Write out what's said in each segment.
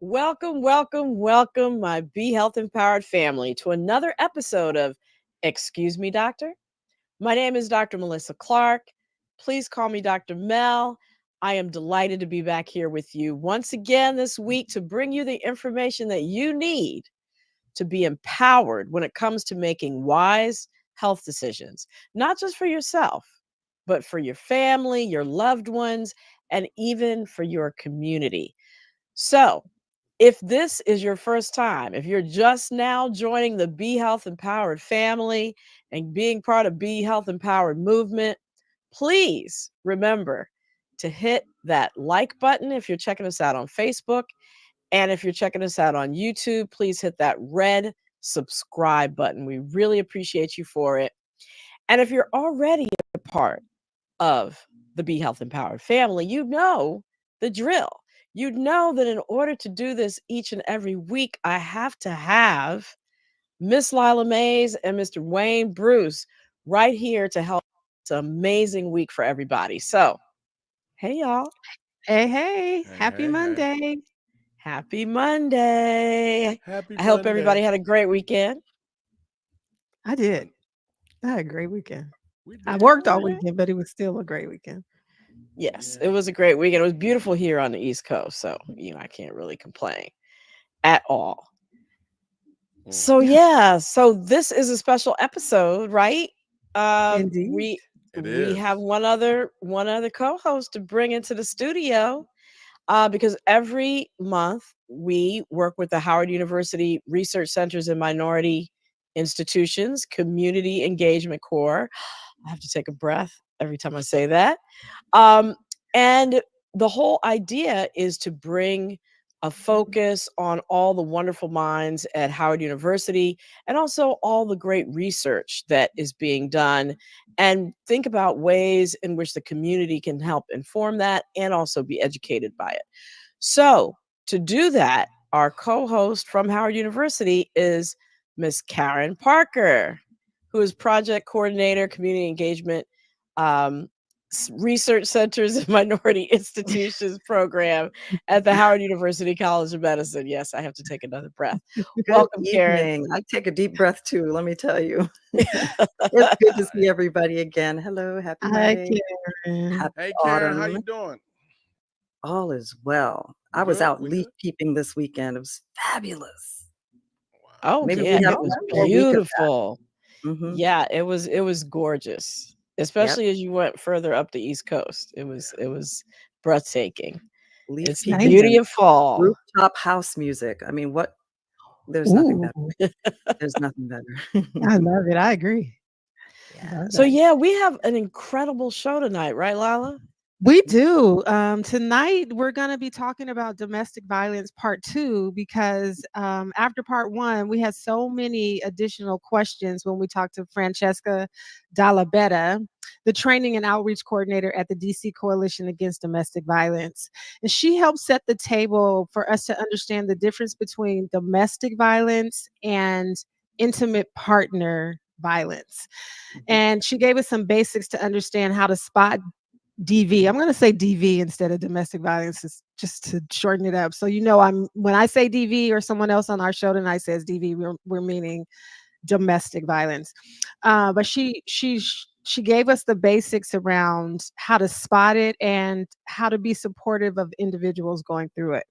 Welcome, welcome, welcome, my Be Health Empowered family, to another episode of Excuse Me, Doctor. My name is Dr. Melissa Clark. Please call me Dr. Mel. I am delighted to be back here with you once again this week to bring you the information that you need to be empowered when it comes to making wise health decisions, not just for yourself, but for your family, your loved ones, and even for your community. So, if this is your first time, if you're just now joining the Be Health Empowered family and being part of Be Health Empowered movement, please remember to hit that like button if you're checking us out on Facebook. And if you're checking us out on YouTube, please hit that red subscribe button. We really appreciate you for it. And if you're already a part of the Be Health Empowered family, you know the drill. You know that in order to do this each and every week, I have to have Miss Lila Mays and Mr. Wayne Bruce right here to help. It's an amazing week for everybody. So, hey, y'all. Hey, Hey, happy hey, hey. Monday. Happy Monday. Happy I hope everybody Monday. had a great weekend. I did. I had a great weekend. We I did worked all too. Okay. weekend, but it was still a great weekend. Yes, it Yeah. was a great weekend. It was beautiful here on the East Coast. So, I can't really complain at all. Mm. So Yeah, yeah, so this is a special episode, right? Um, indeed. we It we have is. one other co-host to bring into the studio, because every month we work with the Howard University Research Centers and Minority Institutions Community Engagement Corps. I have to take a breath every time I say that. Um, and the whole idea is to bring a focus on all the wonderful minds at Howard University and also all the great research that is being done, and think about ways in which the community can help inform that and also be educated by it. So, to do that, our co host from Howard University is Miss Karen Parker, who is project coordinator, community engagement, um, research centers and minority institutions program at the Howard University College of Medicine. Yes, I have to take another breath. Good Welcome, Karen. evening. I take a deep breath too, let me tell you. It's good to see everybody again. Hello, happy Hi, Monday, Karen. happy Hey, Karen, how you autumn. doing? All is well. We I was good? out We leaf good? peeping this weekend. It was fabulous. Wow. Oh Maybe yeah, we have it Oh, was one more week of beautiful. that. Yeah, it was gorgeous, Yep. especially as you went further up the East Coast. It was Yeah. it was breathtaking. Leaf It's the nice. peeping beauty and of fall. rooftop house music. I mean, what? There's nothing Ooh, better. There's nothing better. I love it. I agree. Love So Yes. that. yeah, we have an incredible show tonight, right, Lala? We do. Tonight, we're going to be talking about domestic violence part two because after part one, we had so many additional questions when we talked to Francesca Dalla Betta, the training and outreach coordinator at the DC Coalition Against Domestic Violence. And she helped set the table for us to understand the difference between domestic violence and intimate partner violence. Mhm. And she gave us some basics to understand how to spot DV. I'm going to say DV instead of domestic violence, just to shorten it up. So I'm when I say DV or someone else on our show tonight says DV, we're meaning domestic violence. But she gave us the basics around how to spot it and how to be supportive of individuals going through it.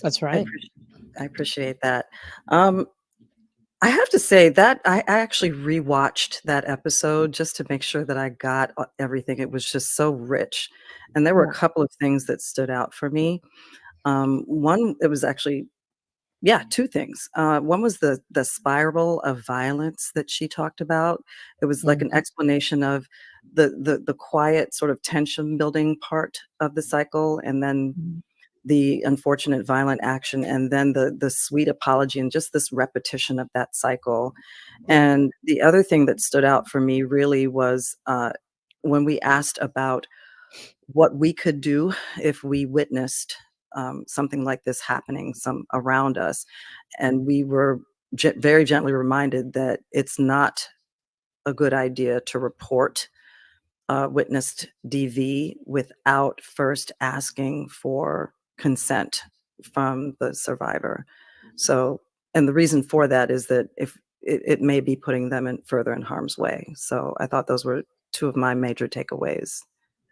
That's I right. appreciate, I appreciate that. Um, I have to say that I actually rewatched that episode just to make sure that I got everything. It was just so rich. And there were a Yeah. couple of things that stood out for me. One, it was actually, yeah, two things. One was the spiral of violence that she talked about. It was like an Mhm. explanation of the quiet sort of tension building part of the cycle, and then Mhm. the unfortunate violent action, and then the sweet apology, and just this repetition of that cycle. And the other thing that stood out for me really was when we asked about what we could do if we witnessed something like this happening some around us, and we were very gently reminded that it's not a good idea to report witnessed DV without first asking for consent from the survivor. So, and the reason for that is that if it may be putting them further in harm's way. So I thought those were two of my major takeaways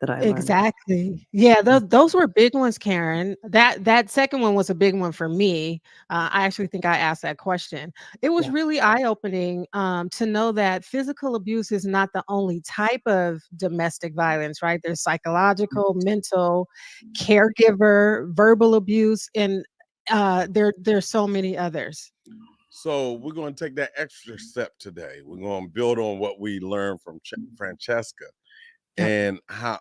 that I learned. Exactly. Yeah, those were big ones, Karen. That second one was a big one for me. I actually think I asked that question. It was really eye-opening to know that physical abuse is not the only type of domestic violence, right? There's psychological, mental, caregiver, verbal abuse, and there's so many others. So we're going to take that extra step today. We're going to build on what we learned from Francesca, and how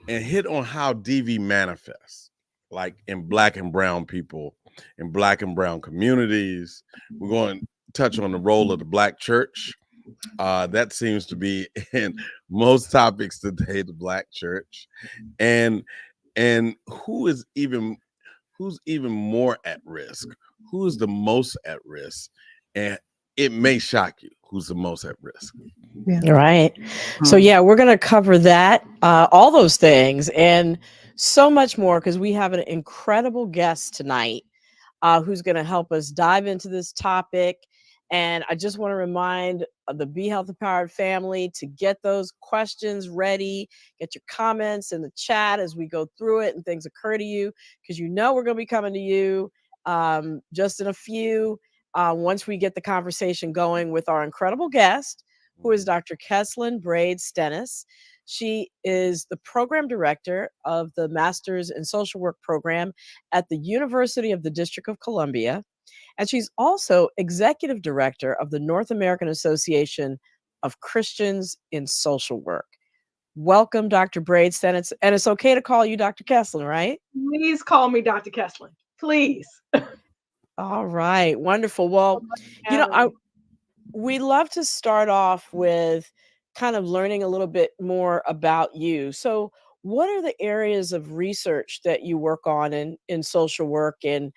and hit on how DV manifests, like in Black and brown people, in Black and brown communities. We're going to touch on the role of the Black church. That seems to be in most topics today, the Black church, and who's even more at risk, who is the most at risk, and it may shock you who's the most at risk. Right. So yeah, we're going to cover that, all those things and so much more, because we have an incredible guest tonight who's going to help us dive into this topic. And I just want to remind the Be Health Empowered family to get those questions ready, get your comments in the chat as we go through it and things occur to you, because we're going to be coming to you just in a few once we get the conversation going with our incredible guest, who is Dr. Kesslyn Brade Stennis. She is the program director of the Master's in Social Work program at the University of the District of Columbia. And she's also executive director of the North American Association of Christians in Social Work. Welcome, Dr. Brade Stennis. And it's okay to call you Dr. Kesslyn, right? Please call me Dr. Kesslyn, please. All right, wonderful. Well, we love to start off with kind of learning a little bit more about you. So what are the areas of research that you work on in social work, and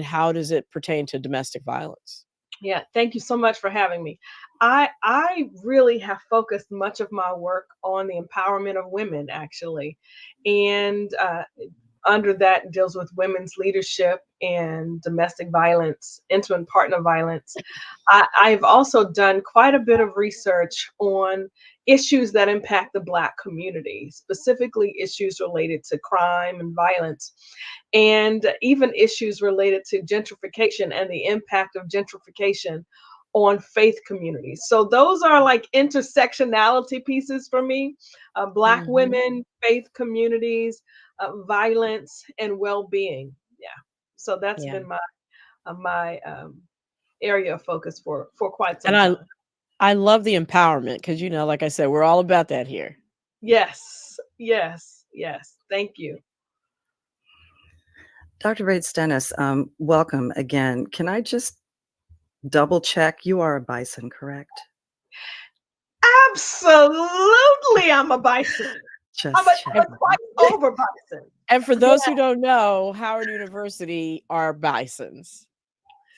how does it pertain to domestic violence? Yeah, thank you so much for having me. I really have focused much of my work on the empowerment of women, actually. And under that deals with women's leadership and domestic violence, intimate partner violence. I've also done quite a bit of research on issues that impact the Black community, specifically issues related to crime and violence, and even issues related to gentrification and the impact of gentrification on faith communities. So those are like intersectionality pieces for me. Black women, faith communities, violence, and well-being. Yeah. So that's been my area of focus for quite some time. I love the empowerment, because like I said, we're all about that here. Yes. Thank you. Dr. Brade Stennis, welcome again. Can I just double check? You are a bison, correct? Absolutely, I'm a bison. I'm a quite over bison. And for those who don't know, Howard University are bisons.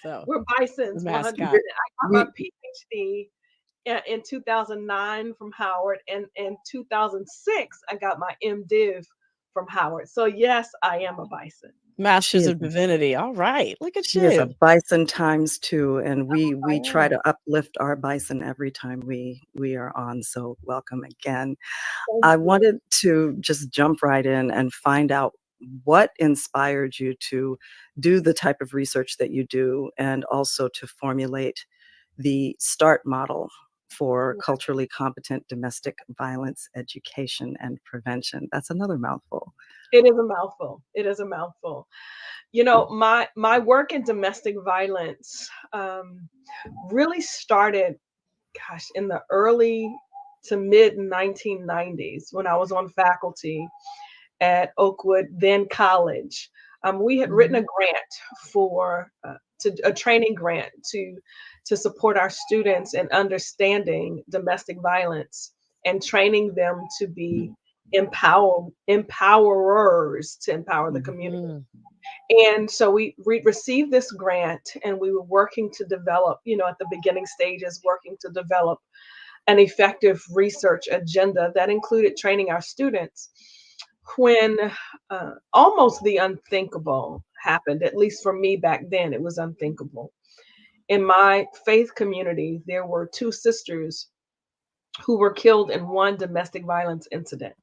So we're bisons. 100%. I got my PhD in 2009 from Howard, and in 2006 I got my MDiv from Howard. So yes, I am a bison. Masters of Divinity. All right, look at you. She is a bison ×2, and we try to uplift our bison every time we are on. So welcome again. I wanted to just jump right in and find out what inspired you to do the type of research that you do, and also to formulate the START model for culturally competent domestic violence education and prevention. That's another mouthful. It is a mouthful. It is a mouthful. My work in domestic violence really started, in the early to mid 1990s, when I was on faculty at Oakwood, then college. We had written a grant for a training grant to support our students in understanding domestic violence and training them to be empowerers to empower the community. And so we received this grant, and we were working to develop, at the beginning stages, working to develop an effective research agenda that included training our students when almost the unthinkable happened. At least for me back then, it was unthinkable. In my faith community, there were 2 sisters who were killed in one domestic violence incident.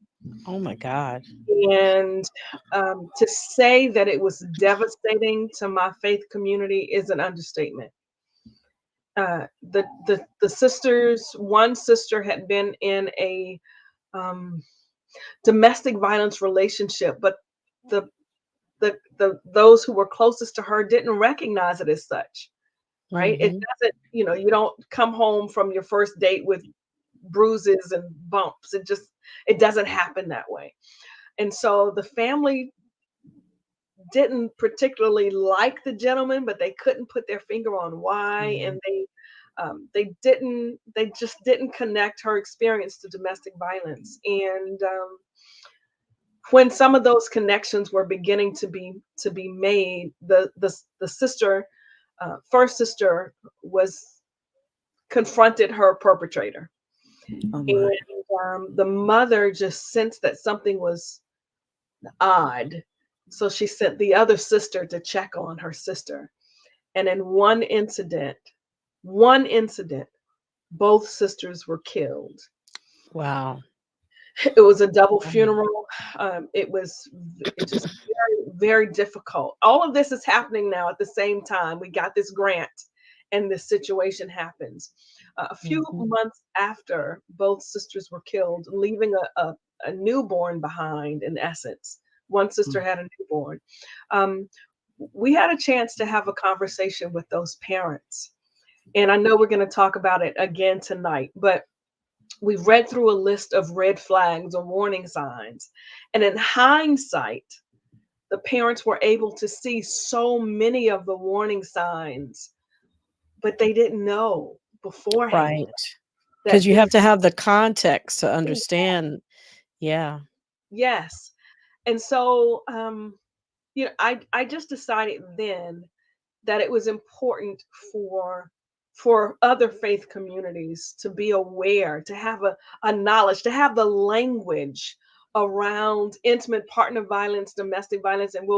Oh my God. And to say that it was devastating to my faith community is an understatement. The sisters, one sister had been in a domestic violence relationship, but those who were closest to her didn't recognize it as such, right? It doesn't, you don't come home from your first date with bruises and bumps. It doesn't happen that way. And so the family didn't particularly like the gentleman, but they couldn't put their finger on why, and they just didn't connect her experience to domestic violence. And when some of those connections were beginning to be made, the sister, first sister, was confronted her perpetrator. Oh my. And the mother just sensed that something was odd. So she sent the other sister to check on her sister. And in one incident, both sisters were killed. Wow. It was a double funeral. It was just very, very difficult. All of this is happening now at the same time. We got this grant and this situation happens. A few months after both sisters were killed, leaving a newborn behind, in essence. One sister had a newborn. We had a chance to have a conversation with those parents. And I know we're going to talk about it again tonight, but we read through a list of red flags or warning signs. And in hindsight, the parents were able to see so many of the warning signs, but they didn't know beforehand. Right. Because you have to have the context to understand. Yeah. Yes. And so, I just decided then that it was important for other faith communities to be aware, to have a knowledge, to have the language around intimate partner violence, domestic violence, and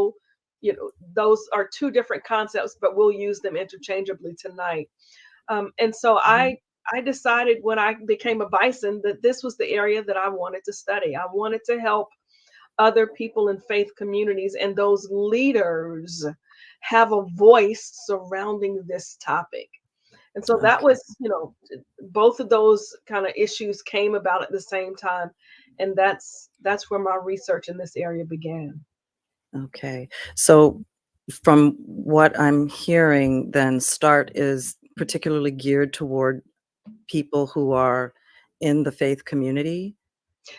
those are 2 different concepts, but we'll use them interchangeably tonight. And so I decided when I became a bison that this was the area that I wanted to study. I wanted to help other people in faith communities and those leaders have a voice surrounding this topic. And so that was, both of those kind of issues came about at the same time. And that's where my research in this area began. Okay. So from what I'm hearing, then START is particularly geared toward people who are in the faith community?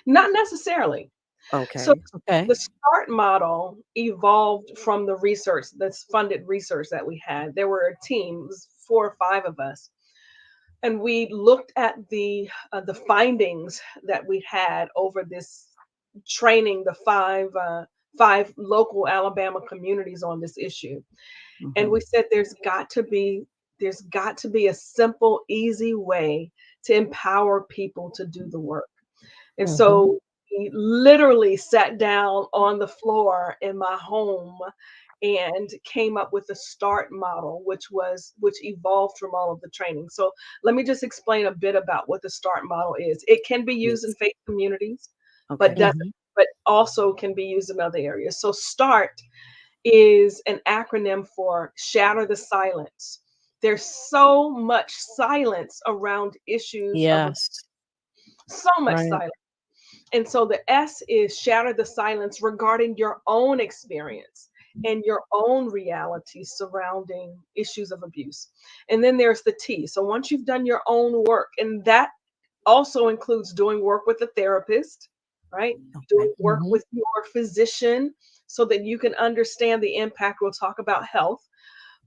Not necessarily. Okay. So Okay. the START model evolved from the research, that's funded research that we had. There were a team, it was 4 or 5 of us. And we looked at the findings that we had over this training the 5 local Alabama communities on this issue. And we said there's got to be a simple, easy way to empower people to do the work. And so we literally sat down on the floor in my home and came up with the START model, which evolved from all of the training. So let me just explain a bit about what the START model is. It can be used in faith communities, but also can be used in other areas. So START is an acronym for shatter the silence. There's so much silence around issues. Yes. So much silence. And so the S is shatter the silence regarding your own experience and your own reality surrounding issues of abuse. And then there's the T. So once you've done your own work, and that also includes doing work with a therapist, right? Doing work with your physician so that you can understand the impact. We'll talk about health,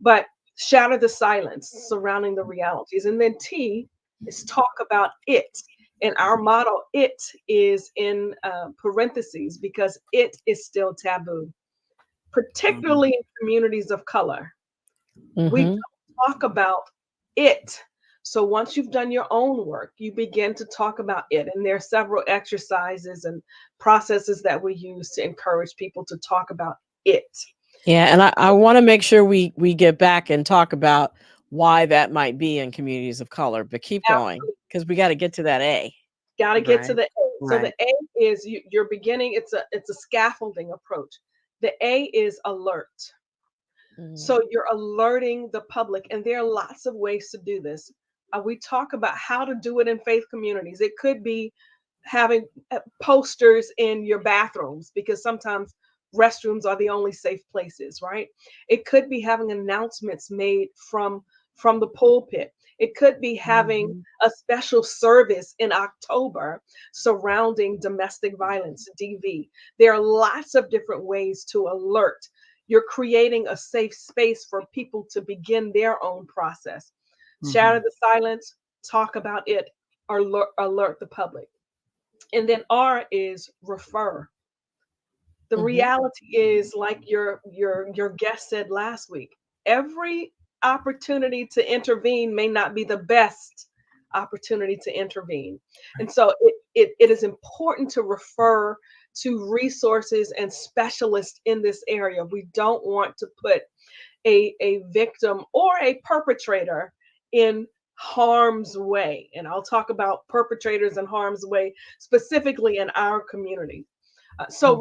but shatter the silence surrounding the realities. And then T is talk about it. In our model, it is in parentheses because it is still taboo, particularly in communities of color. We don't talk about it So once you've done your own work, you begin to talk about it. And there are several exercises and processes that we use to encourage people to talk about it. Yeah, and I want to make sure we get back and talk about why that might be in communities of color. But keep going, because we got to get to that A. Got to get to Right. the A. So the Right. A is you're beginning. It's a scaffolding approach. The A is alert. So you're alerting the public, and there are lots of ways to do this. We talk about how to do it in faith communities. It could be having posters in your bathrooms, because sometimes restrooms are the only safe places, right? It could be having announcements made from the pulpit. It could be having Mhm. a special service in October surrounding domestic violence, DV. There are lots of different ways to alert. You're creating a safe space for people to begin their own process. Shatter the silence, talk about it, or alert the public. And then R is refer. The reality is, like your guest said last week, every opportunity to intervene may not be the best opportunity to intervene. And so it is important to refer to resources and specialists in this area. We don't want to put a victim or a perpetrator in harm's way. And I'll talk about perpetrators in harm's way specifically in our community. So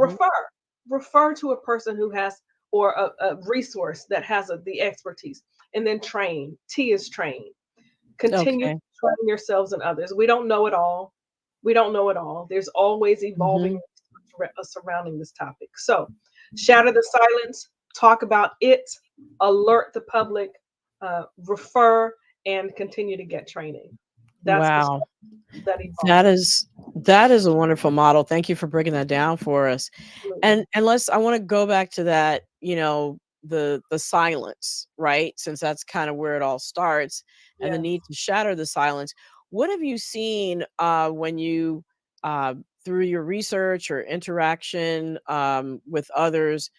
refer to a person who has, or a resource that has the expertise, and then train. T is train. Continue Okay. to train yourselves and others. We don't know it all. We don't know it all. There's always evolving surrounding this topic. So shatter the silence, talk about it, alert the public, refer, and continue to get training. That's the Wow. that evolves. That is a wonderful model. Thank you for breaking that down for us. Absolutely. And I want to go back to that, the silence, right? Since that's kind of where it all starts, and the Yes. need to shatter the silence. What have you seen when you through your research or interaction with others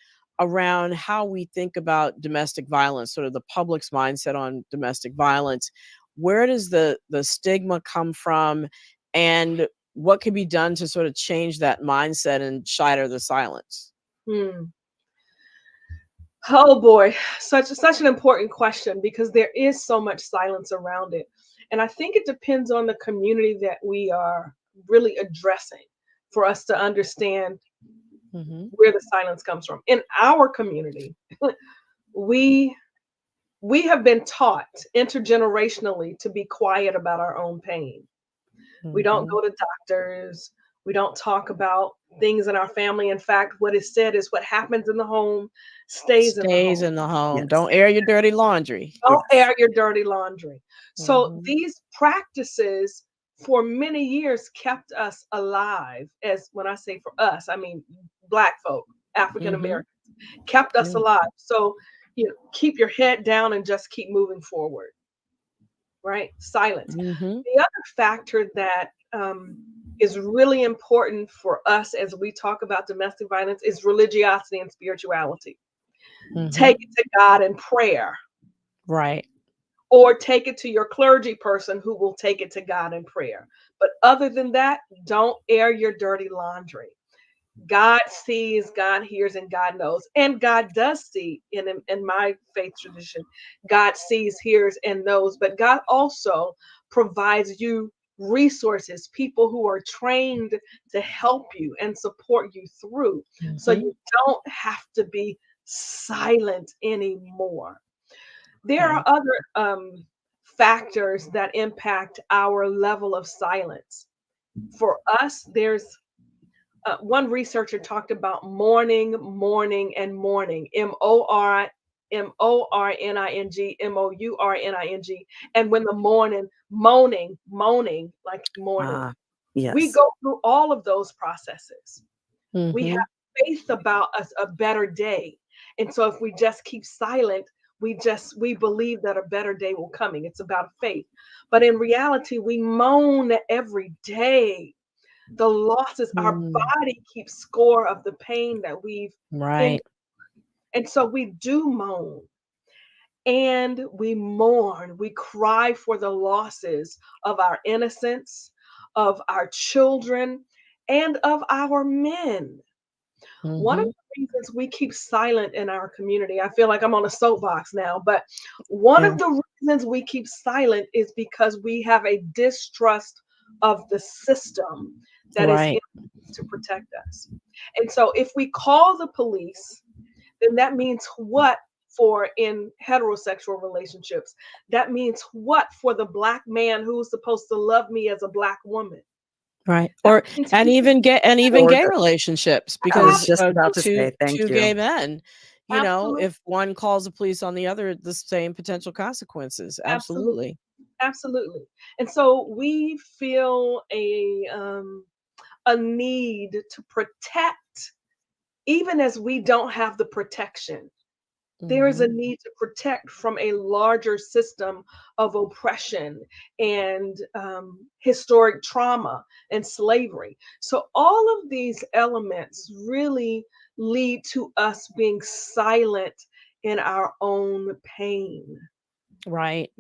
around how we think about domestic violence, sort of the public's mindset on domestic violence? Where does the stigma come from, and what can be done to sort of change that mindset and shatter the silence? Hmm. Oh boy, such an important question, because there is so much silence around it. And I think it depends on the community that we are really addressing for us to understand Mhm. where the silence comes from. In our community, we we have been taught intergenerationally to be quiet about our own pain. We don't Mhm. go to doctors. We don't talk about things in our family. In fact, what is said is what happens in the home stays in the Stays home. in the home. Yes. Don't air your dirty laundry. Don't Yes. air your dirty laundry. So Mhm. these practices for many years kept us alive. As when I say for us, I mean Black folk, African Mhm. Americans, kept us Yeah. alive. So keep your head down and just keep moving forward. Right? Silence. Mhm. The other factor that is really important for us as we talk about domestic violence is religiosity and spirituality. Take Mhm. it to God in prayer, Right. or take it to your clergy person who will take it to God in prayer. But other than that, don't air your dirty laundry. God sees, God hears, and God knows. And God does see in my faith tradition. God sees, hears, and knows. But God also provides you resources, people who are trained to help you and support you through. So Mhm. you don't have to be silent anymore. There are Okay. other factors that impact our level of silence. For us, there's one researcher talked about mourning, mourning, and mourning. mourning, and when the moaning, like mourning. Ah, We yes. go through all of those processes. We have Mhm. faith about a better day. And so if we just keep silent, we believe that a better day will coming. It's about faith. But in reality, we moan every day. The losses, our Mm. body keeps score of the pain that we've in, Right. and so we do moan. and we mourn, we cry for the losses of our innocence, of our children, and of our men. One of Mhm. the reasons we keep silent in our community, I feel like I'm on a soapbox now, but one Yeah. of the reasons we keep silent is because we have a distrust of the system that is in Right. to protect us. And so if we call the police, then that means what for in heterosexual relationships? That means what for the Black man who's supposed to love me as a Black woman? Right. That Or means and we even Or gay relationships, I was because just about to two say, thank two you. gay men, absolutely, if one calls the police on the other, the same potential consequences. absolutely, Absolutely. absolutely. And so we feel a need to protect, even as we don't have the protection. There is a Mhm. need to protect from a larger system of oppression and historic trauma and slavery. So, all of these elements really lead to us being silent in our own pain. Right.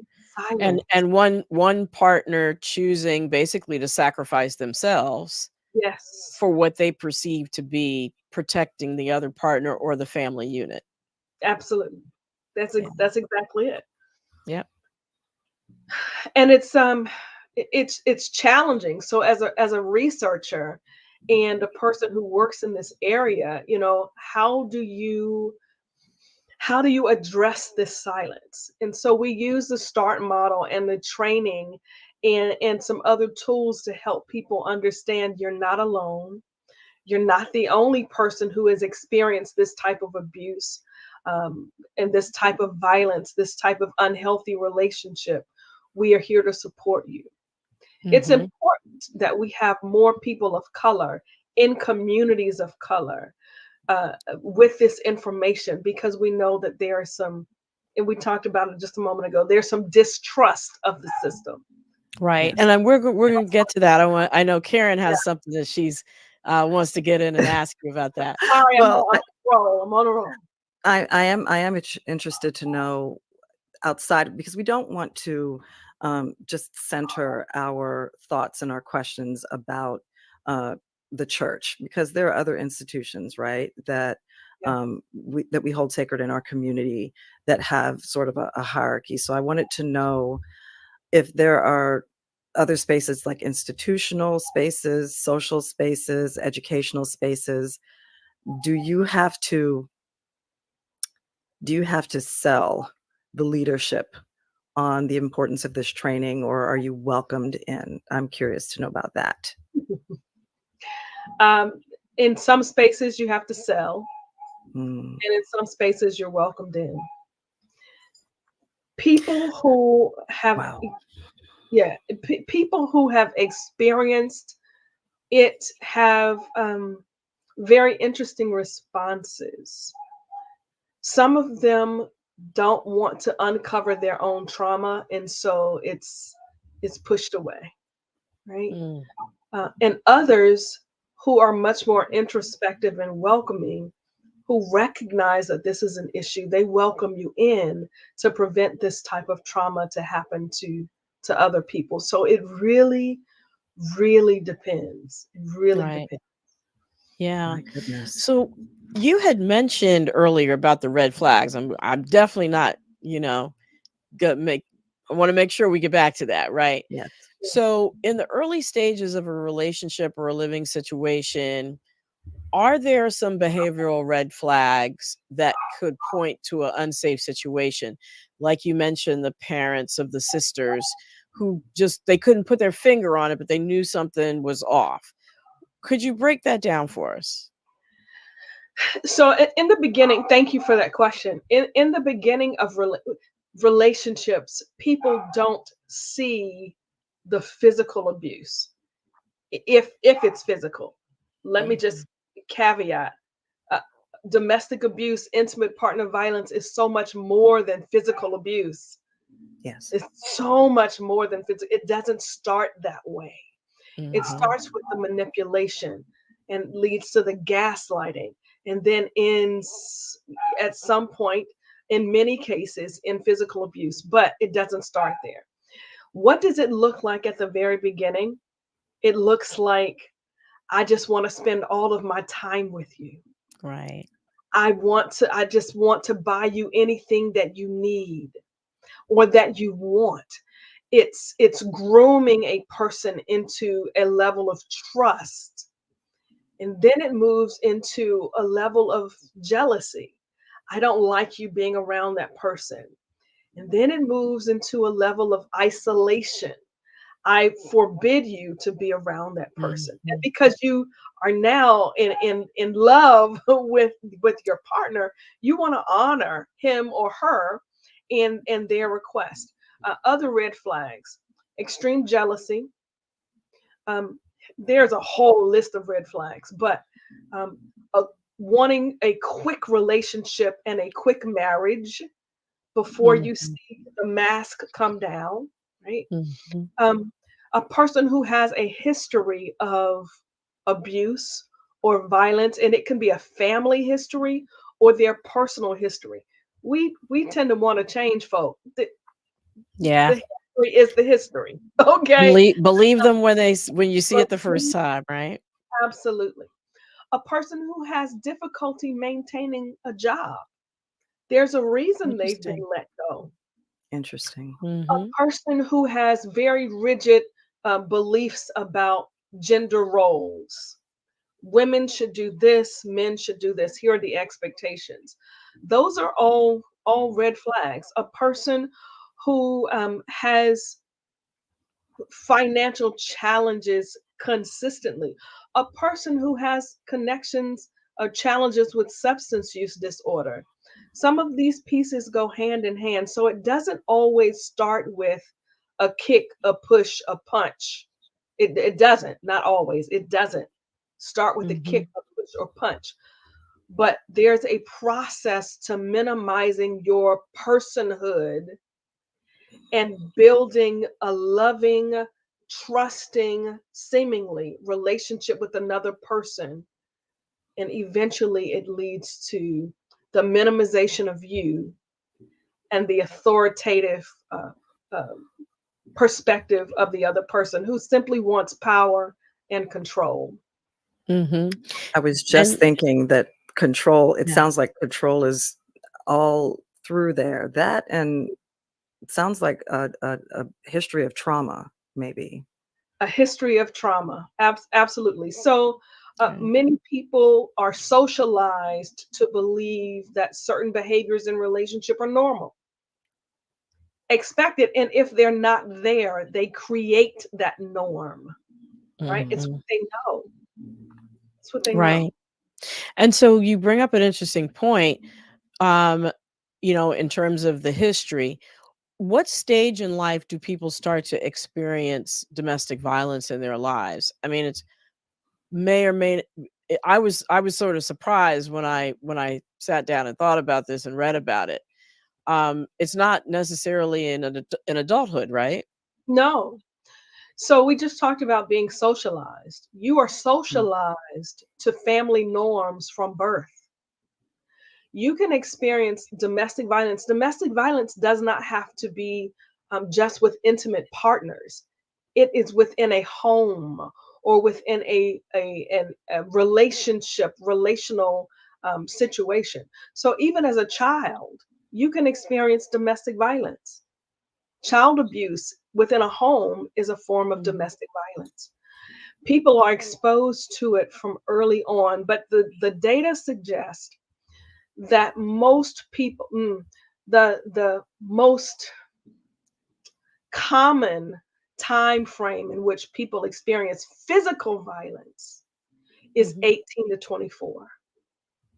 And Silent. one partner choosing basically to sacrifice themselves Yes, for what they perceive to be protecting the other partner or the family unit. absolutely. Yeah. That's exactly it. Yep. And it's challenging. So as a researcher and a person who works in this area, how do you address this silence? And so we use the START model and the training and some other tools to help people understand you're not alone. You're not the only person who has experienced this type of abuse, and this type of violence, this type of unhealthy relationship. We are here to support you. It's Mhm. important that we have more people of color in communities of color with this information, because we know that there are some, and we talked about it just a moment ago, there's some distrust of the system. Right. Yes. And then we're gonna get to that. I know Karen has something that she's wants to get in and ask you about that. Sorry, Well, I'm on a roll. I'm on a roll. I am interested to know outside, because we don't want to just center our thoughts and our questions about uh, the church, because there are other institutions, right, that Yeah. we hold sacred in our community that have sort of a hierarchy. So I wanted to know if there are other spaces, like institutional spaces, social spaces, educational spaces. Do you have to sell the leadership on the importance of this training, or are you welcomed in? I'm curious to know about that. Um, in some spaces, you have to sell, Mm, and in some spaces, you're welcomed in. People who have, wow. yeah, people who have experienced it have very interesting responses. Some of them don't want to uncover their own trauma, and so it's pushed away, right? Mm. And others who are much more introspective and welcoming, who recognize that this is an issue, they welcome you in to prevent this type of trauma to happen to other people. So it really, really depends. It really Right. depends. Yeah. My goodness. So you had mentioned earlier about the red flags. I'm definitely not, gonna make I want to make sure we get back to that, right? Yes. So in the early stages of a relationship or a living situation, are there some behavioral red flags that could point to an unsafe situation? Like you mentioned, the parents of the sisters who just they couldn't put their finger on it, but they knew something was off. Could you break that down for us? So in the beginning, thank you for that question. In the beginning of relationships, people don't see the physical abuse. If it's physical, let me Mhm. just caveat: uh, domestic abuse, intimate partner violence is so much more than physical abuse. Yes. It's so much more than physical. It doesn't start that way. It Mhm. starts with the manipulation and leads to the gaslighting, and then ends at some point in many cases in physical abuse, but it doesn't start there. What does it look like at the very beginning? It looks like, I just want to spend all of my time with you. Right. I just want to buy you anything that you need or that you want. It's grooming a person into a level of trust. And then it moves into a level of jealousy. I don't like you being around that person. And then it moves into a level of isolation. I forbid you to be around that person. And because you are now in love with your partner, you want to honor him or her in their request. Other red flags: extreme jealousy. There's a whole list of red flags, but um, wanting a quick relationship and a quick marriage before you see the mask come down, right? A person who has a history of abuse or violence, and it can be a family history or their personal history. We tend to want to change folk. Yeah. The history is the history. Okay. Believe them when you see it the first time, right? Absolutely. A person who has difficulty maintaining a job. There's a reason they've been Interesting. let go. Interesting. A person who has very rigid beliefs about gender roles. Women should do this, men should do this. Here are the expectations. Those are all red flags. A person who has financial challenges consistently. A person who has connections or challenges with substance use disorder. Some of these pieces go hand in hand. So it doesn't always start with a kick, a push, a punch. It doesn't, not always. It doesn't start with a kick, a push, or punch. But there's a process to minimizing your personhood and building a loving, trusting, seemingly relationship with another person. And eventually it leads to the minimization of you and the authoritative perspective of the other person who simply wants power and control. I was just And thinking that control, it yeah. sounds like control is all through there. That, and it sounds like a history of trauma, maybe. A history of trauma. Absolutely. So Okay. many people are socialized to believe that certain behaviors in relationship are normal, expected, and if they're not there, they create that norm. Right? It's what they know. It's what they know. Right. And so you bring up an interesting point, in terms of the history. What stage in life do people start to experience domestic violence in their lives? I mean, it's may or may I was sort of surprised when I sat down and thought about this and read about it. It's not necessarily in adulthood, right? No. So we just talked about being socialized. You are socialized to family norms from birth. You can experience domestic violence. Domestic violence does not have to be just with intimate partners. It is within a home or within a relational situation. So even as a child, you can experience domestic violence. Child abuse within a home is a form of domestic violence. People are exposed to it from early on, but the data suggests that most people, the most common time frame in which people experience physical violence is 18 to 24.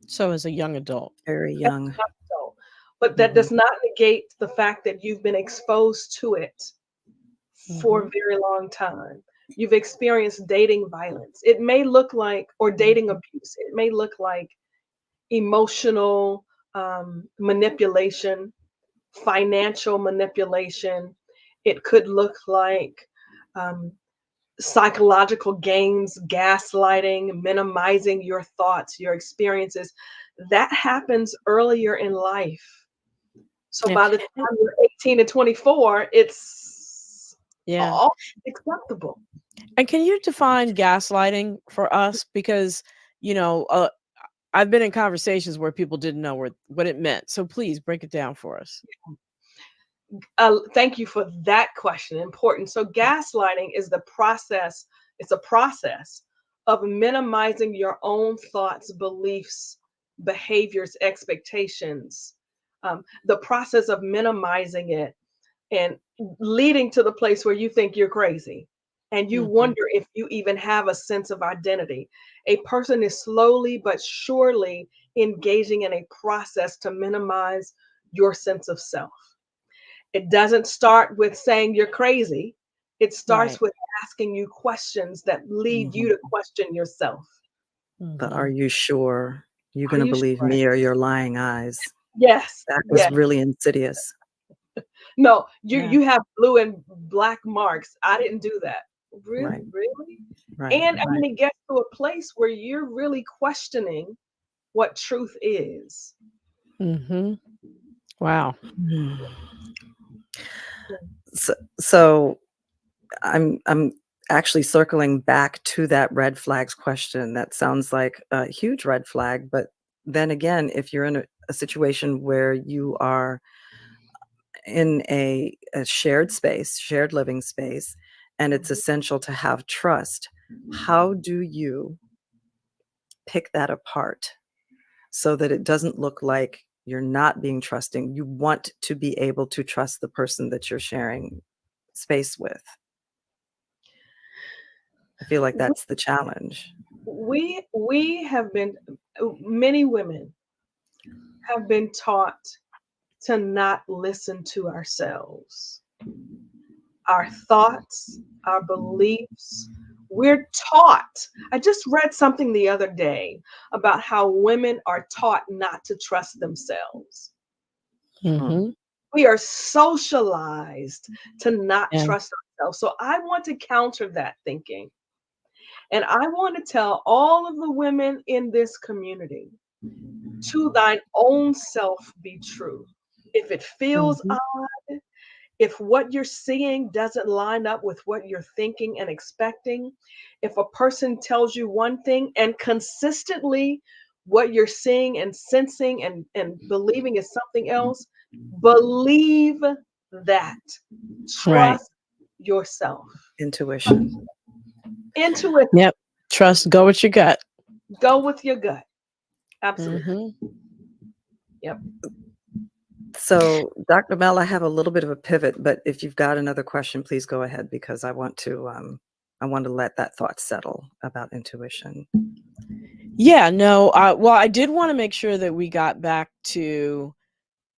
So as a young adult. Very young. But that does not negate the fact that you've been exposed to it for a very long time. You've experienced dating violence. It may look like, or dating abuse, it may look like emotional manipulation, financial manipulation. It could look like psychological games, gaslighting, minimizing your thoughts, your experiences. That happens earlier in life. So Yeah. by the time you're 18 and 24, it's Yeah. all acceptable. And can you define gaslighting for us? Because, you know, I've been in conversations where people didn't know what it meant. So please break it down for us. Thank you for that question. Important. So gaslighting is the process. It's a process of minimizing your own thoughts, beliefs, behaviors, expectations. The process of minimizing it and leading to the place where you think you're crazy and you wonder if you even have a sense of identity. A person is slowly but surely engaging in a process to minimize your sense of self. It doesn't start with saying you're crazy. It starts Right. with asking you questions that lead you to question yourself. But are you sure you're Are going to you believe sure? me or your lying eyes? Yes. That was Yes. really insidious. No, Yeah. you have blue and black marks. I didn't do that. Really? Right. Really? Right. And I mean, it gets to a place where you're really questioning what truth is. Wow. So I'm actually circling back to that red flags question. That sounds like a huge red flag, but then again, if you're in a situation where you are in a shared space, shared living space, and it's essential to have trust, how do you pick that apart so that it doesn't look like you're not being trusting? You want to be able to trust the person that you're sharing space with. I feel like that's the challenge. We have been, many women have been taught to not listen to ourselves, our thoughts, our beliefs. We're taught. I just read something the other day about how women are taught not to trust themselves. We are socialized to not Yeah. trust ourselves. So I want to counter that thinking. And I want to tell all of the women in this community, to thine own self be true. If it feels odd, if what you're seeing doesn't line up with what you're thinking and expecting, if a person tells you one thing and consistently what you're seeing and sensing and believing is something else, believe that. Right. Trust yourself. Intuition. Intuition. Yep. Trust. Go with your gut. Go with your gut. Absolutely. Yep. So, Dr. Mel, I have a little bit of a pivot, but if you've got another question, please go ahead, because I want to let that thought settle about intuition. Yeah. No. Well, I did want to make sure that we got back to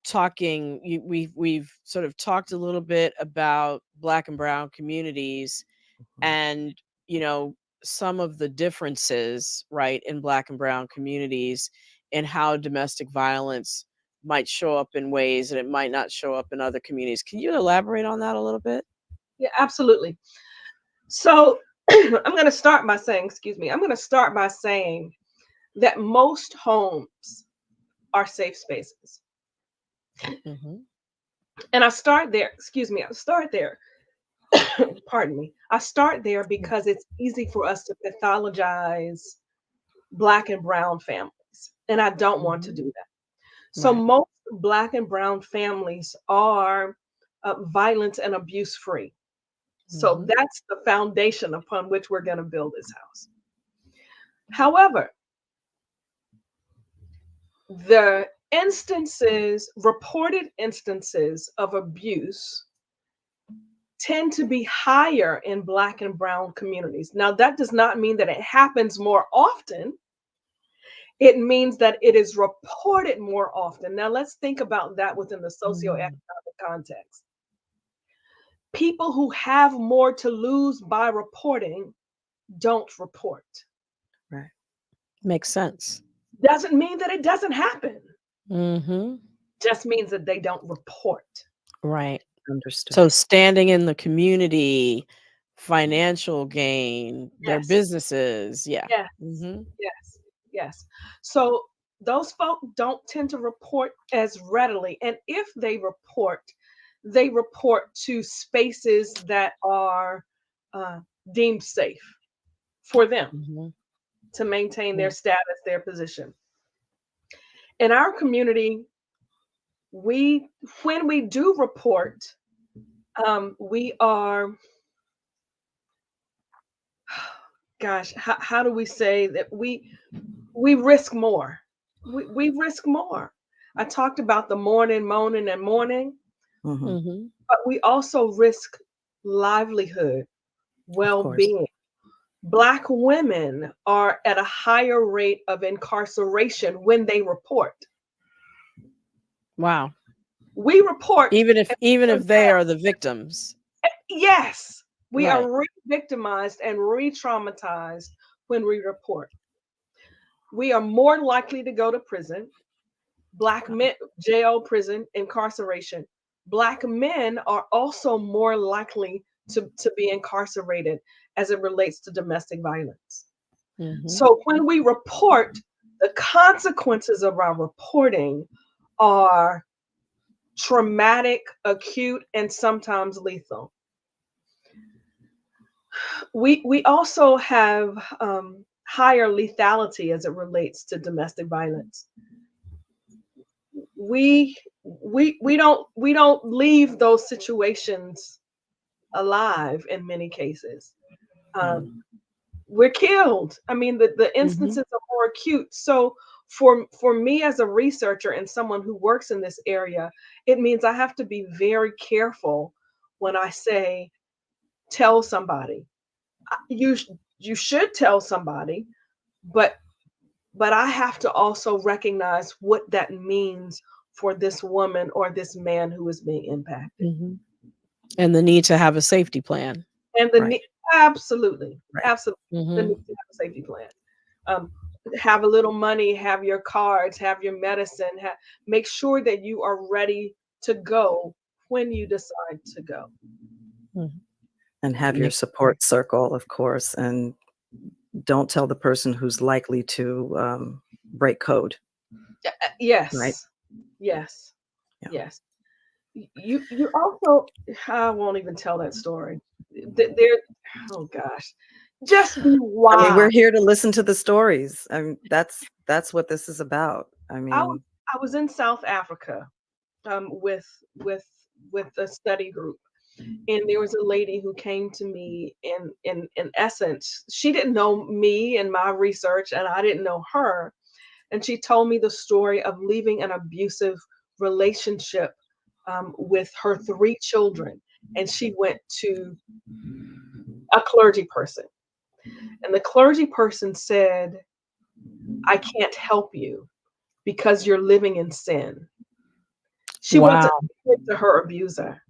talking. We've sort of talked a little bit about Black and Brown communities, and some of the differences, right, in Black and Brown communities, and how domestic violence might show up in ways that it might not show up in other communities. Can you elaborate on that a little bit? Yeah, absolutely. So I'm going to start by saying that most homes are safe spaces. And I start there, pardon me. I start there because it's easy for us to pathologize Black and Brown families. And I don't want to do that. So Right. most Black and Brown families are violence and abuse free. So that's the foundation upon which we're going to build this house. However, the reported instances of abuse tend to be higher in Black and Brown communities. Now, that does not mean that it happens more often. It means that it is reported more often. Now, let's think about that within the socioeconomic context. People who have more to lose by reporting don't report. Right. Makes sense. Doesn't mean that it doesn't happen. Mm-hmm. Just means that they don't report. Right. Understood. So standing in the community, financial gain, their Yes. businesses. Yeah. Yes. Mm-hmm. Yes. Yes. So those folk don't tend to report as readily. And if they report to spaces that are deemed safe for them Mhm. to maintain their status, their position. In our community, when we do report, we are, gosh, how do we say that we risk more? We risk more. I talked about the moaning, moaning, and mourning, Mhm. Mhm. but we also risk livelihood, Of course. well-being. Black women are at a higher rate of incarceration when they report. Wow. We report, Even if they are the victims. yes, we Right. are re-victimized and re-traumatized when we report. We are more likely to go to prison. Black men, jail, prison, incarceration. Black men are also more likely to be incarcerated as it relates to domestic violence. Mhm. So when we report, the consequences of our reporting are traumatic, acute, and sometimes lethal. We also have higher lethality as it relates to domestic violence. We don't leave those situations alive in many cases. Um, we're killed. I mean, the instances are more acute. So for me as a researcher and someone who works in this area, it means I have to be very careful when I say tell somebody. You should tell somebody, but I have to also recognize what that means for this woman or this man who is being impacted. Mhm. And the need to have a safety plan. And the Right. need, absolutely, Right. absolutely, the Mhm. need to have a safety plan. Have a little money, have your cards, have your medicine, make sure that you are ready to go when you decide to go. Mhm. And have your Yeah. support circle, of course, and don't tell the person who's likely to break code. Right. Yes, yes, Yeah. yes. You also, I won't even tell that story. There, oh gosh, just be I mean, wise. we're here to listen to the stories. I mean, that's what this is about. I I was mean, I was in South Africa with with a study group, and there was a lady who came to me in essence. She didn't know me and my research, and I didn't know her. And she told me the story of leaving an abusive relationship with her 3 children, and she went to a clergy person. And the clergy person said, I can't help you because you're living in sin. She wasn't Wow. married to her abuser.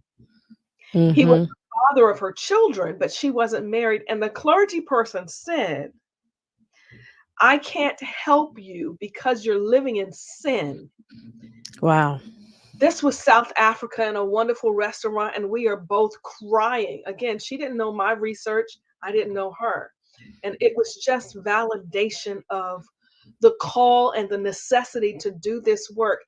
He was Mhm. the father of her children, but she wasn't married. And the clergy person said, I can't help you because you're living in sin. Wow. This was South Africa in a wonderful restaurant, and we are both crying. Again, she didn't know my research, I didn't know her. And it was just validation of the call and the necessity to do this work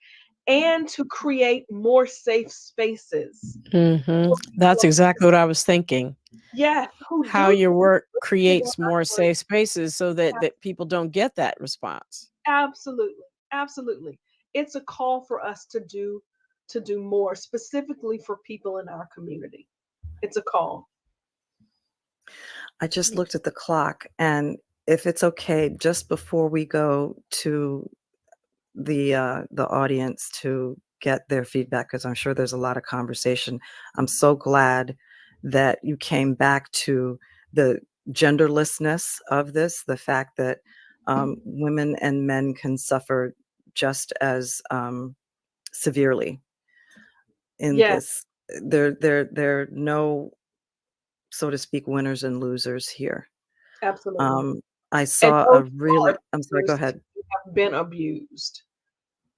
and to create more safe spaces. Mhm. That's exactly what I was thinking. Yeah, who How do your work this creates work. more safe spaces so that people don't get that response. Absolutely, absolutely. It's a call for us to do more, specifically for people in our community. It's a call. I just looked at the clock, and if it's okay, just before we go to the audience to get their feedback, because I'm sure there's a lot of conversation. I'm so glad that you came back to the genderlessness of this, the fact that women and men can suffer just as severely in Yeah, this. There are no, so to speak, winners and losers here. absolutely. I And saw those a who really, are I'm sorry, go abused ahead. have been abused.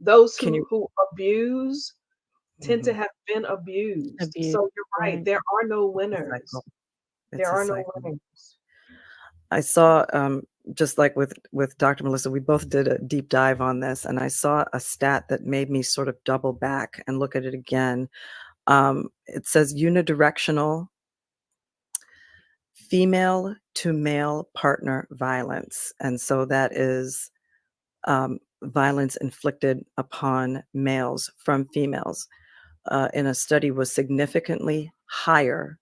Those Can you? who abuse tend to Mhm. have been abused. Abuse, So you're right. right. There are no It's a winners. cycle. There It's a are no cycle. winners. I saw just like with Dr. Melissa, we both did a deep dive on this, and I saw a stat that made me sort of double back and look at it again. It says unidirectional female to male partner violence. And so that is violence inflicted upon males from females in a study was significantly higher,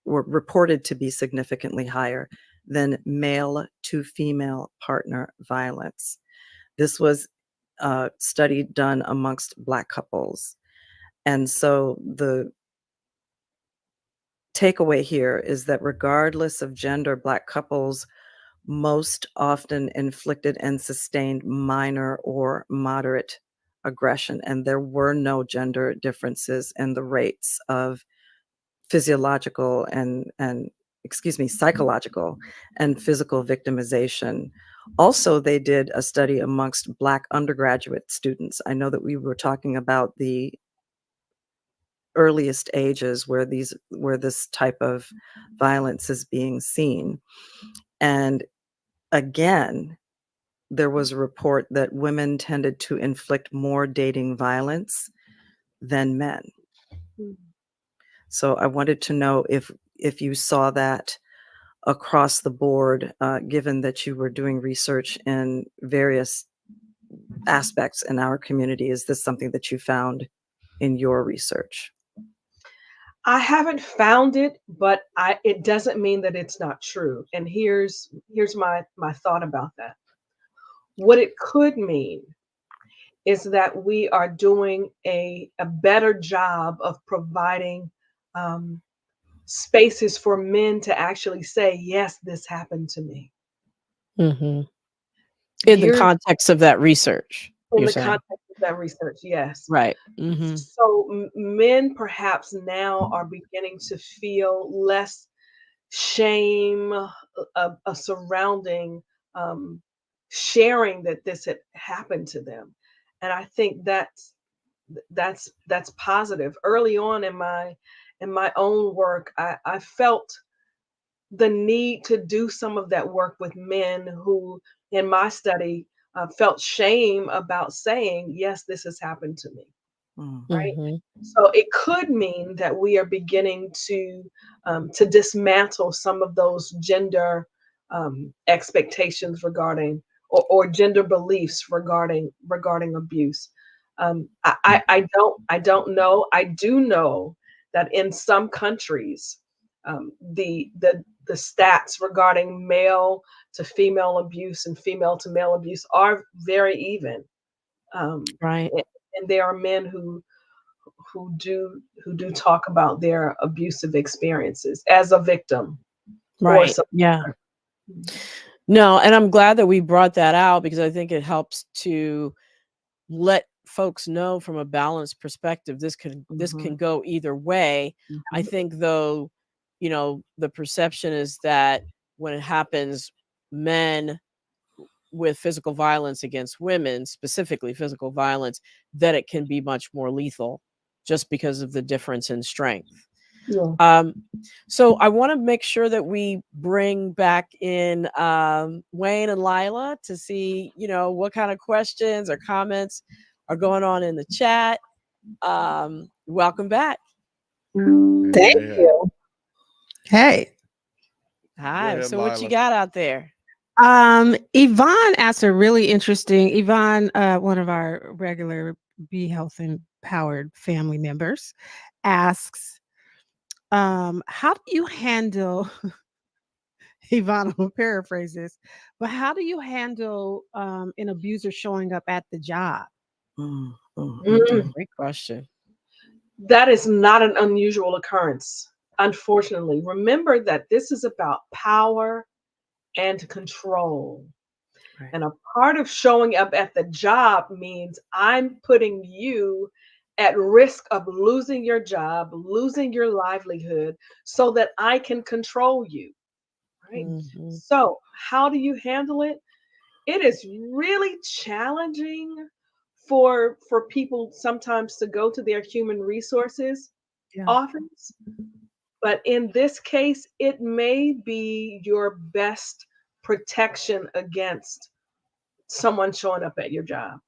or reported to be significantly higher than male to female partner violence. This was a study done amongst Black couples. And so the takeaway here is that regardless of gender, Black couples most often inflicted and sustained minor or moderate aggression, and there were no gender differences in the rates of physiological and psychological and physical victimization. Also, they did a study amongst Black undergraduate students. I know that we were talking about the earliest ages where this type of violence is being seen. And again, there was a report that women tended to inflict more dating violence than men. So I wanted to know if you saw that across the board, given that you were doing research in various aspects in our community. Is this something that you found in your research? I haven't found it, but it doesn't mean that it's not true. And here's my thought about that. What it could mean is that we are doing a better job of providing spaces for men to actually say, yes, this happened to me. Mm-hmm. In the context of that research. In the context of that research, yes. Right. Mm-hmm. So men perhaps now are beginning to feel less shame surrounding sharing that this had happened to them. And I think that's positive. Early on in my own work, I felt the need to do some of that work with men who, in my study, felt shame about saying, yes, this has happened to me. Right. Mm-hmm. So it could mean that we are beginning to dismantle some of those gender expectations regarding or gender beliefs regarding abuse. I don't know. I do know that in some countries, the stats regarding male to female abuse and female to male abuse are very even. Right. And there are men who do talk about their abusive experiences as a victim. Right. Yeah. No, and I'm glad that we brought that out because I think it helps to let folks know from a balanced perspective this can go either way. I think though, the perception is that when it happens, men with physical violence against women, specifically physical violence, that it can be much more lethal just because of the difference in strength. Yeah. So I want to make sure that we bring back in Wayne and Lila to see, what kind of questions or comments are going on in the chat. Welcome back. Thank you. Hey. Hi. Ahead, so what you Lila. got out there? Yvonne asked a really interesting, Yvonne, one of our regular Be Health Empowered family members, asks, how do you handle, Yvonne will paraphrase this, but how do you handle an abuser showing up at the job? Great question. That is not an unusual occurrence, unfortunately. Remember that this is about power and control. Right. And a part of showing up at the job means I'm putting you at risk of losing your job, losing your livelihood, so that I can control you. Right? Mm-hmm. So how do you handle it? It is really challenging for people sometimes to go to their human resources office. But in this case, it may be your best protection against someone showing up at your job.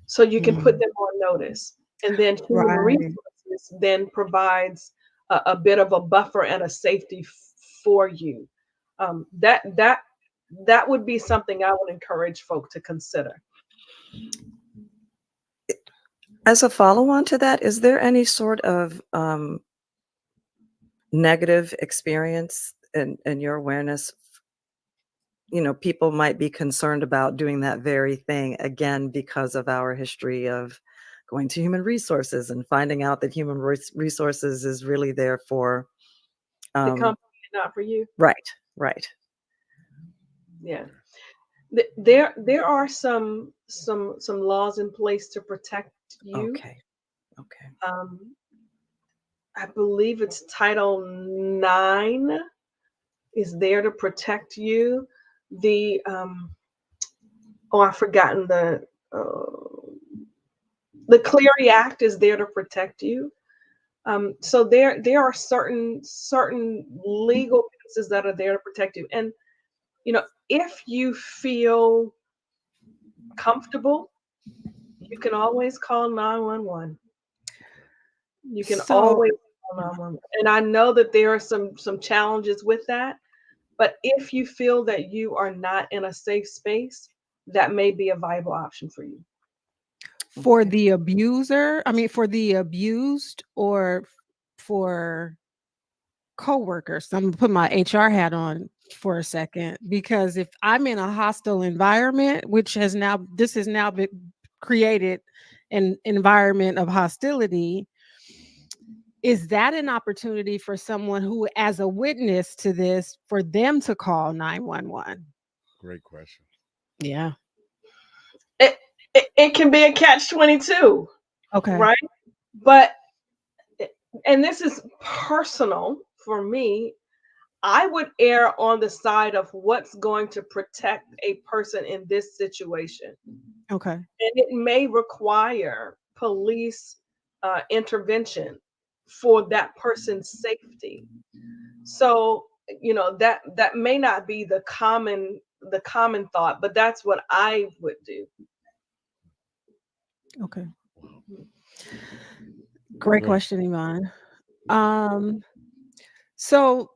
So you can put them on notice. And then human resources then provides a bit of a buffer and a safety for you. That would be something I would encourage folk to consider. As a follow-on to that, is there any sort of negative experience in your awareness? You know, people might be concerned about doing that very thing again because of our history of going to human resources and finding out that human resources is really there for the company, not for you. Right. Yeah. There are some laws in place to protect you. Okay. I believe it's Title 9 is there to protect you. The I've forgotten the Clery Act is there to protect you. So there are certain legal pieces that are there to protect you. And you know, if you feel comfortable, you can always call 911. You can always call 911. And I know that there are some challenges with that, but if you feel that you are not in a safe space, that may be a viable option for you. For the abuser, I mean, for the abused, or for coworkers. I'm gonna put my HR hat on for a second, because if I'm in a hostile environment, which has now been created an environment of hostility, is that an opportunity for someone who, as a witness to this, for them to call 911? Great question. Yeah. It can be a catch-22. Okay. Right? But, and this is personal for me, I would err on the side of what's going to protect a person in this situation. Okay. And it may require police intervention for that person's safety. So, you know, that may not be the common thought, but that's what I would do. Okay. Great question, Iman. So,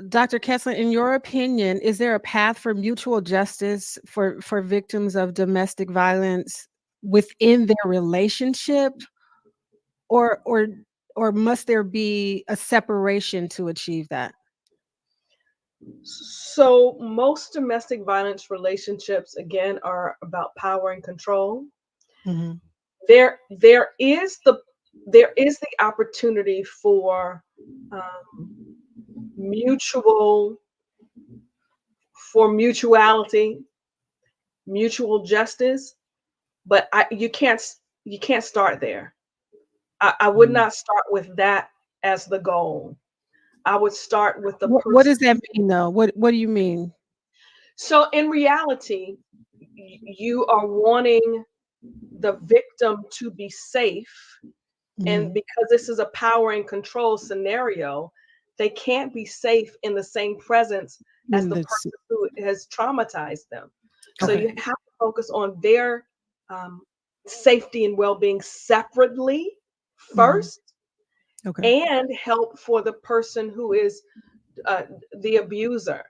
Dr. Kesslyn, in your opinion, is there a path for mutual justice for victims of domestic violence within their relationship, or must there be a separation to achieve that? So most domestic violence relationships, again, are about power and control. Mm-hmm. There is the opportunity for mutuality, mutual justice, but you can't start there. I would not start with that as the goal. I would start with the person. What does that mean, though? What do you mean? So in reality, you are wanting the victim to be safe. And because this is a power and control scenario, they can't be safe in the same presence as the person who has traumatized them. So you have to focus on their safety and well-being separately first, and help for the person who is the abuser.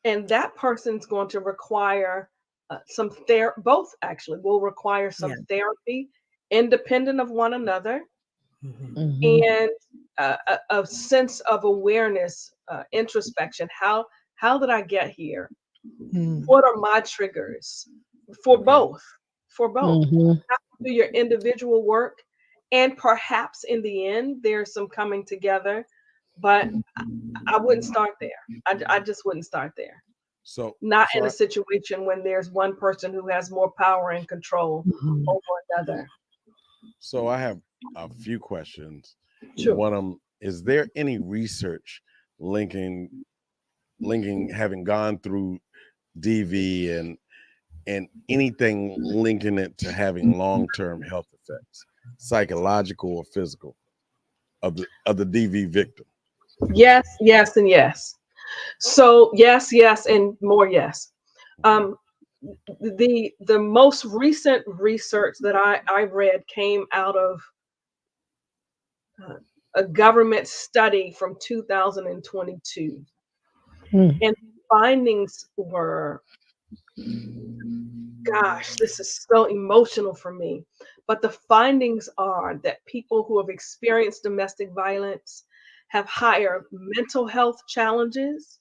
And that person's going to require some therapy. Both actually will require some therapy, independent of one another, and a sense of awareness, introspection. How did I get here? What are my triggers? For both. How to do your individual work, and perhaps in the end there's some coming together. But I wouldn't start there. I just wouldn't start there. So not in a situation when there's one person who has more power and control over another. So I have a few questions. Sure. One of them, is there any research linking having gone through DV and anything linking it to having long-term health effects, psychological or physical, of the DV victim? Yes, and yes. So yes, yes, and more yes. The most recent research that I read came out of a government study from 2022, and findings were, gosh, this is so emotional for me. But the findings are that people who have experienced domestic violence have higher mental health challenges,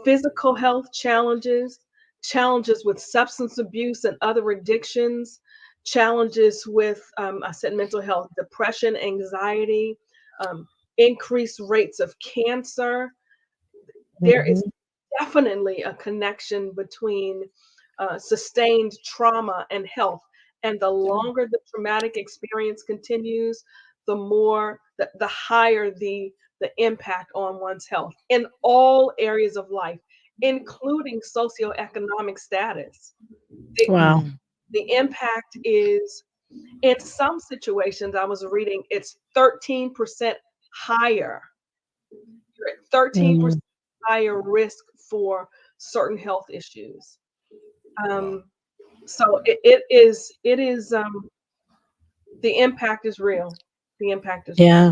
physical health challenges, challenges with substance abuse and other addictions, challenges with, I said mental health, depression, anxiety, um, increased rates of cancer. There is definitely a connection between sustained trauma and health. And the longer the traumatic experience continues, the higher the impact on one's health in all areas of life, including socioeconomic status. The, Wow. the impact is, in some situations, I was reading, it's 13% higher. You're at 13% higher risk for certain health issues. So it is the impact is real. The impact is real. Yeah.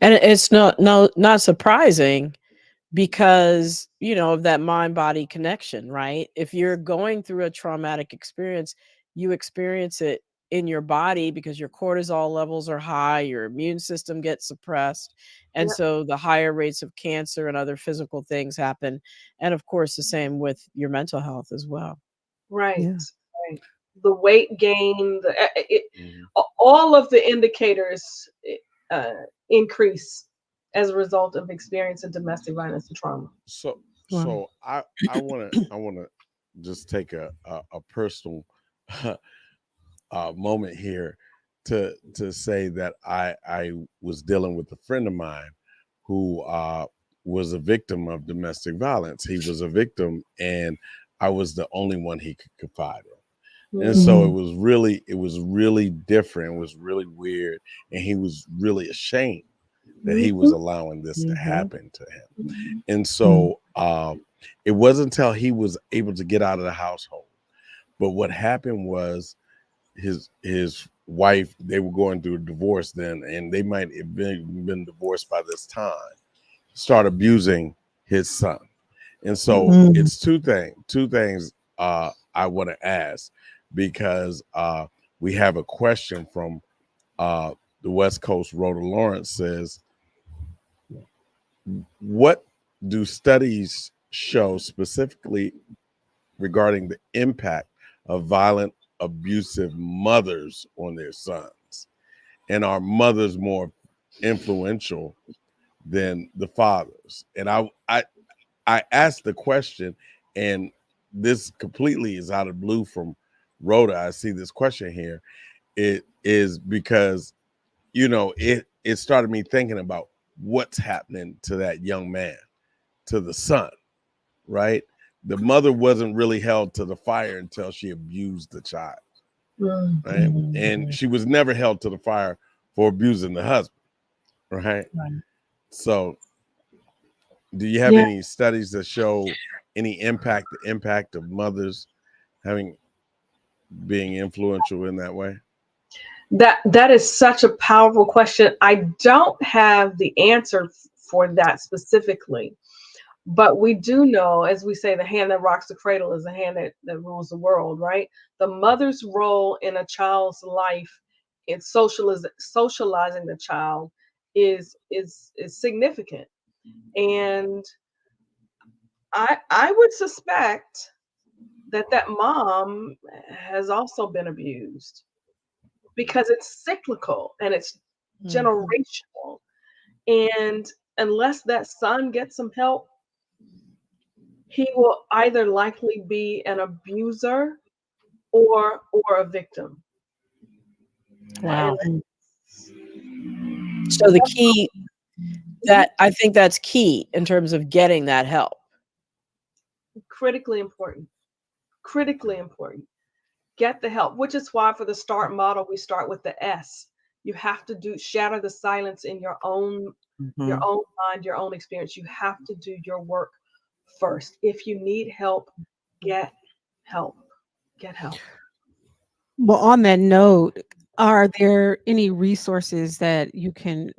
And it's not surprising because, of that mind body connection, right? If you're going through a traumatic experience, you experience it in your body because your cortisol levels are high, your immune system gets suppressed. And Yep, so the higher rates of cancer and other physical things happen. And of course, the same with your mental health as well. right, Yeah. right. The weight gain, Mhm. all of the indicators uh, increase as a result of experiencing domestic violence and trauma. So Wow. so I wanna just take a personal moment here to say that I was dealing with a friend of mine who was a victim of domestic violence. He was a victim, and I was the only one he could confide in. And so Mm. it was really different. It was really weird, and he was really ashamed that he was allowing this to happen to him. And so it wasn't until he was able to get out of the household. But what happened was his wife, they were going through a divorce then, and they might have been divorced by this time, start abusing his son. And so it's two things I want to ask, because we have a question from the West Coast. Rhoda Lawrence says, what do studies show specifically regarding the impact of violent, abusive mothers on their sons? And are mothers more influential than the fathers? And I asked the question, and this completely is out of blue from Rhoda. I see this question here. It is because it started me thinking about what's happening to that young man, to the son, right? The mother wasn't really held to the fire until she abused the child, right? And she was never held to the fire for abusing the husband, right? So do you have Yeah, any studies that show any the impact of mothers being influential in that way? that is such a powerful question. I don't have the answer for that specifically, but we do know, as we say, the hand that rocks the cradle is the hand that rules the world, right? The mother's role in a child's life in socializing the child is significant. And I would suspect that mom has also been abused, because it's cyclical and it's generational. And unless that son gets some help, he will either likely be an abuser or a victim. Wow. And So the key that I think that's key in terms of getting that help. critically important. Critically important. Get the help, which is why for the START model, we start with the S. You have to shatter the silence in your own your Mhm. own mind, your own experience. You have to do your work first. If you need help, get help. Get help. Well, on that note, are there any resources that you can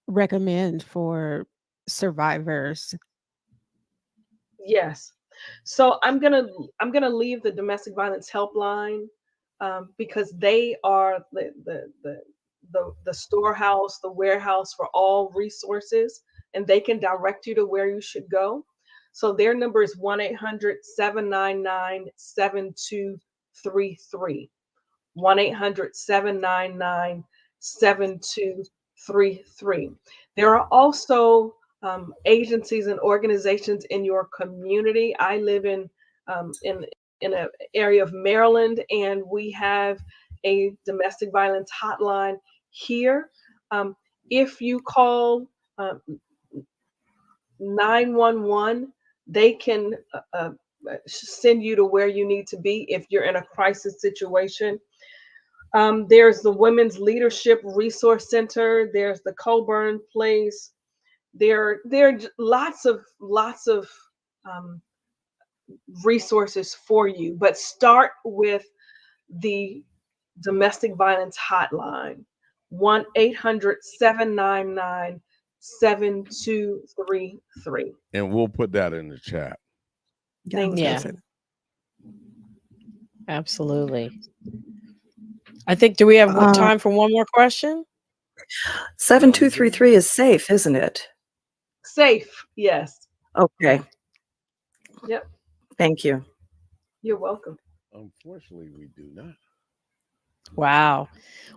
recommend for survivors? Yes. So I'm gonna leave the domestic violence helpline, because they are the storehouse, the warehouse for all resources, and they can direct you to where you should go. So their number is 1-800-799-7233. 1-800-799-7233. There are also agencies and organizations in your community. I live in an area of Maryland, and we have a domestic violence hotline here. If you call um, 911, they can send you to where you need to be if you're in a crisis situation. There's the Women's Leadership Resource Center. There's the Coburn Place. There are lots of um, resources for you, but start with the domestic violence hotline, 1-800-799-7233. And we'll put that in the chat. Yeah, I was gonna Yeah. say Absolutely. I think, do we have time for one more question? 7233 is safe, isn't it? Safe, yes. Okay. Yep. Thank you. You're welcome. Unfortunately, we do not. Wow.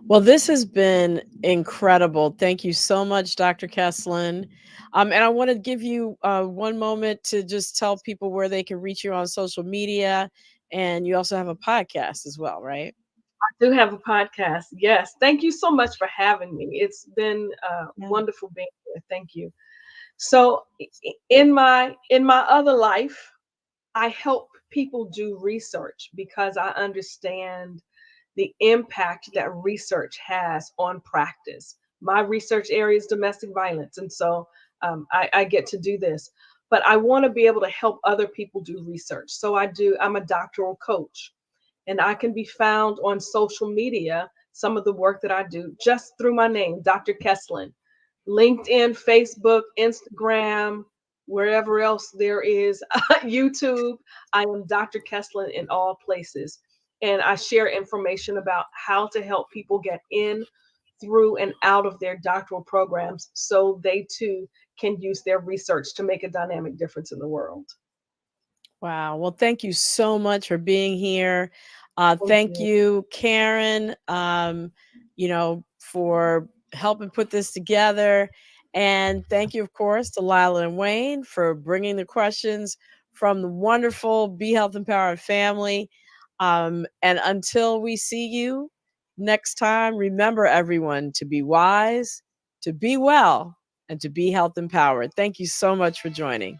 Well, this has been incredible. Thank you so much, Dr. Kesslyn. And I want to give you one moment to just tell people where they can reach you on social media. And you also have a podcast as well, right? I do have a podcast. Yes. Thank you so much for having me. It's been Yeah. wonderful being here. Thank you. So in my other life, I help people do research because I understand the impact that research has on practice. My research area is domestic violence, and so I get to do this. But I want to be able to help other people do research. So I'm a doctoral coach, and I can be found on social media, some of the work that I do, just through my name, Dr. Kesslyn. LinkedIn, Facebook, Instagram, wherever else there is, YouTube. I am Dr. Kesslyn in all places. And I share information about how to help people get in, through, and out of their doctoral programs so they too can use their research to make a dynamic difference in the world. Wow. Well, thank you so much for being here. Thank you. you, Karen, for helping put this together. And thank you, of course, to Lila and Wayne for bringing the questions from the wonderful Be Health Empowered family. And until we see you next time, remember everyone to be wise, to be well, and to be health empowered. Thank you so much for joining.